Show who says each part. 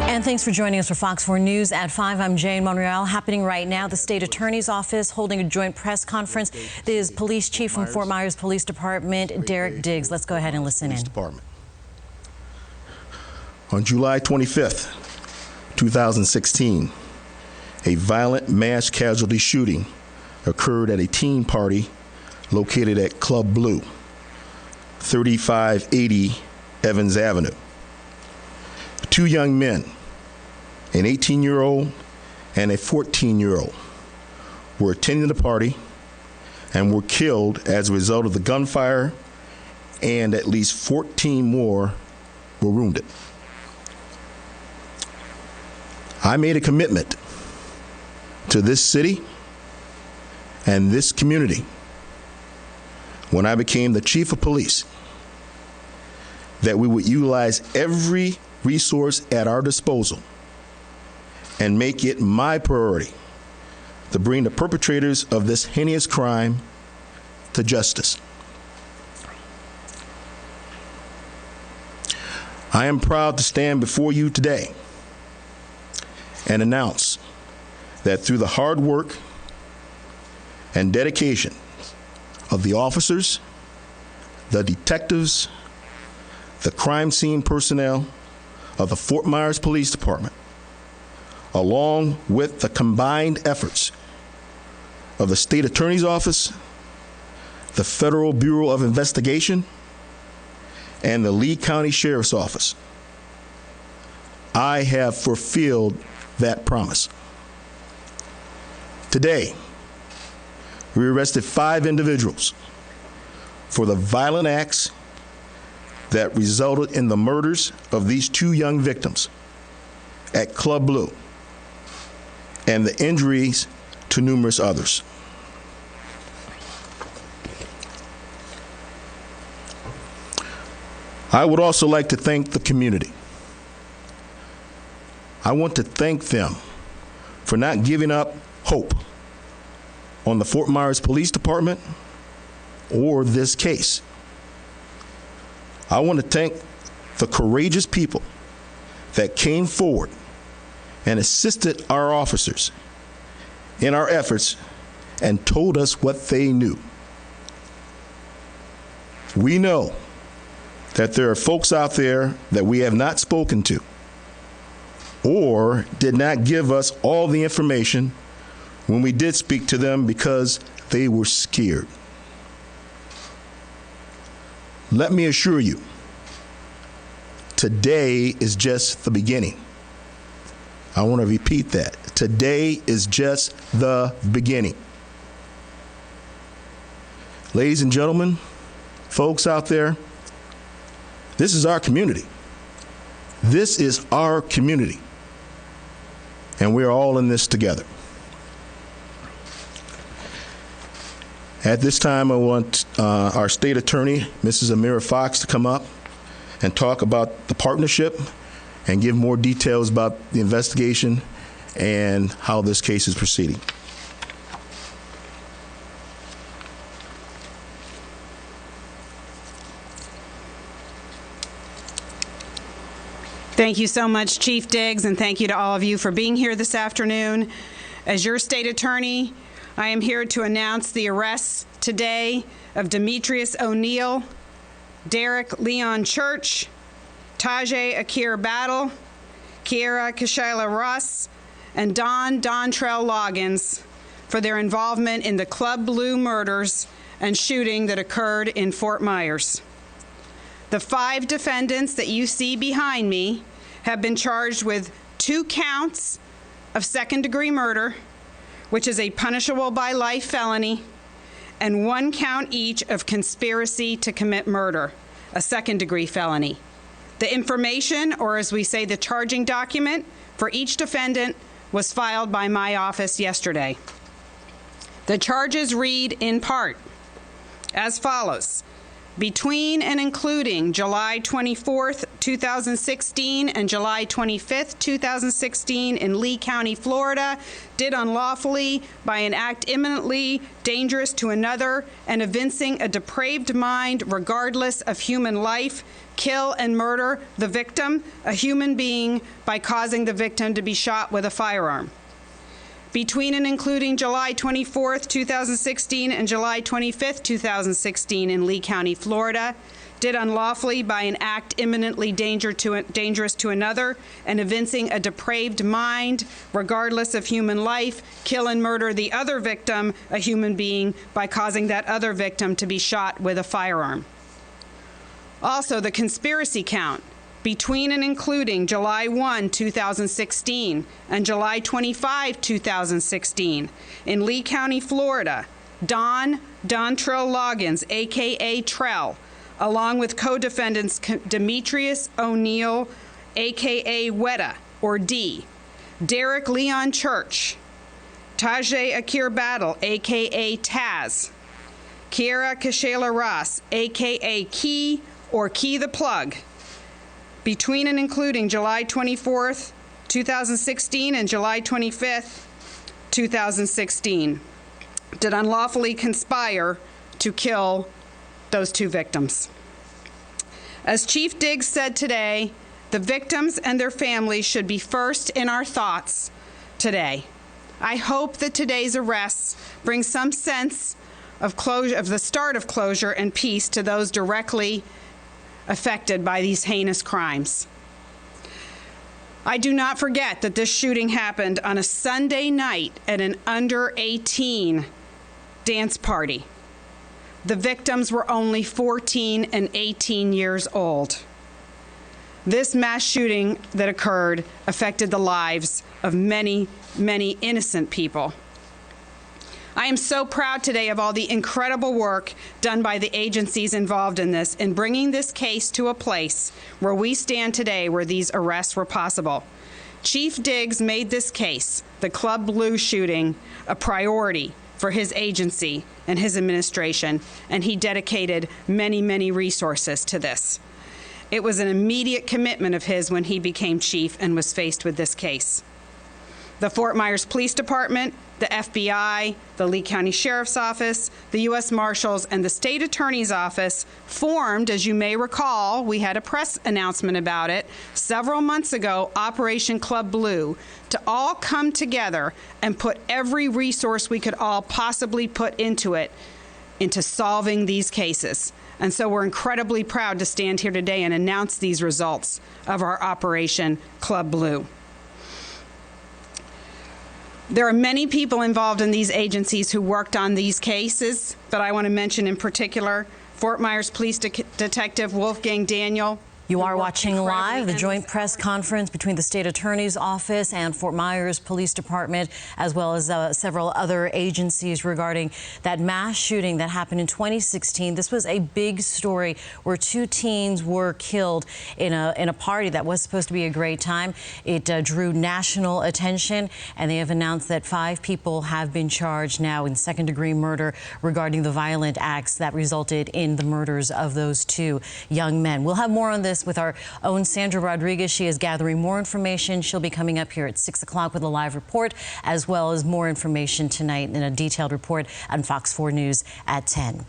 Speaker 1: And thanks for joining us for Fox 4 News at 5. I'm Jane Monreal. Happening right now, the state attorney's office holding a joint press conference. This is Police Chief from Fort Myers Police Department, Derek Diggs. Let's go ahead and listen in.
Speaker 2: On July 25th, 2016, a violent mass casualty shooting occurred at a teen party located at Club Blu, 3580 Evans Avenue. Two young men, an 18-year-old and a 14-year-old, were attending the party and were killed as a result of the gunfire, and at least 14 more were wounded. I made a commitment to this city and this community when I became the chief of police that we would utilize every resource at our disposal and make it my priority to bring the perpetrators of this heinous crime to justice. I am proud to stand before you today and announce that through the hard work and dedication of the officers, the detectives, the crime scene personnel of the Fort Myers Police Department, along with the combined efforts of the State Attorney's Office, the Federal Bureau of Investigation, and the Lee County Sheriff's Office, I have fulfilled that promise. Today, we arrested 5 individuals for the violent acts that resulted in the murders of these 2 young victims at Club Blu and the injuries to numerous others. I would also like to thank the community. I want to thank them for not giving up hope on the Fort Myers Police Department or this case. I want to thank the courageous people that came forward and assisted our officers in our efforts and told us what they knew. We know that there are folks out there that we have not spoken to or did not give us all the information when we did speak to them because they were scared. Let me assure you, today is just the beginning. I want to repeat that. Today is just the beginning. Ladies and gentlemen, folks out there, this is our community. This is our community. And we're all in this together. At this time, I want our state attorney, Mrs. Amira Fox, to come up and talk about the partnership and give more details about the investigation and how this case is proceeding.
Speaker 3: Thank you so much, Chief Diggs, and thank you to all of you for being here this afternoon. As your state attorney, I am here to announce the arrests today of Demetrius O'Neill, Derek Leon Church, Tajay Akir Battle, Kiera Kashila Russ, and Don Dontrell Loggins for their involvement in the Club Blu murders and shooting that occurred in Fort Myers. The 5 defendants that you see behind me have been charged with 2 counts of second-degree murder, which is a punishable by life felony, and 1 count each of conspiracy to commit murder, a second-degree felony. The information, or as we say, the charging document for each defendant was filed by my office yesterday. The charges read in part as follows. Between and including July 24th, 2016 and July 25th, 2016 in Lee County, Florida, did unlawfully by an act imminently dangerous to another and evincing a depraved mind regardless of human life, kill and murder the victim, a human being, by causing the victim to be shot with a firearm. Between and including July 24th, 2016 and July 25th, 2016 in Lee County, Florida, did unlawfully by an act imminently dangerous to another and evincing a depraved mind, regardless of human life, kill and murder the other victim, a human being, by causing that other victim to be shot with a firearm. Also, the conspiracy count. Between and including July 1, 2016 and July 25, 2016 in Lee County, Florida, Dontrell Loggins, a.k.a. Trell, along with co-defendants Demetrius O'Neill, a.k.a. Weta, or D, Derek Leon Church, Tajay Akir Battle, a.k.a. Taz, Kiera Kashela Ross, a.k.a. Key, or Key the Plug, between and including July 24th, 2016 and July 25th, 2016, did unlawfully conspire to kill those two victims. As Chief Diggs said today, the victims and their families should be first in our thoughts today. I hope that today's arrests bring some sense of closure, of the start of closure and peace to those directly affected by these heinous crimes. I do not forget that this shooting happened on a Sunday night at an under 18 dance party. The victims were only 14 and 18 years old. This mass shooting that occurred affected the lives of many, many innocent people. I am so proud today of all the incredible work done by the agencies involved in this in bringing this case to a place where we stand today where these arrests were possible. Chief Diggs made this case, the Club Blu shooting, a priority for his agency and his administration, and he dedicated many, many resources to this. It was an immediate commitment of his when he became chief and was faced with this case. The Fort Myers Police Department, the FBI, the Lee County Sheriff's Office, the U.S. Marshals, and the State Attorney's Office formed, as you may recall, we had a press announcement about it several months ago, Operation Club Blu, to all come together and put every resource we could all possibly put into it, into solving these cases. And so we're incredibly proud to stand here today and announce these results of our Operation Club Blu. There are many people involved in these agencies who worked on these cases, but I want to mention in particular Fort Myers Police Detective Wolfgang Daniel.
Speaker 1: You are watching live the joint press conference between the State Attorney's Office and Fort Myers Police Department, as well as several other agencies regarding that mass shooting that happened in 2016. This was a big story where two teens were killed in a party that was supposed to be a great time. It drew national attention, and they have announced that 5 people have been charged now in second-degree murder regarding the violent acts that resulted in the murders of those 2 young men. We'll have more on this with our own Sandra Rodriguez. She is gathering more information. She'll be coming up here at 6 o'clock with a live report, as well as more information tonight in a detailed report on Fox 4 News at 10.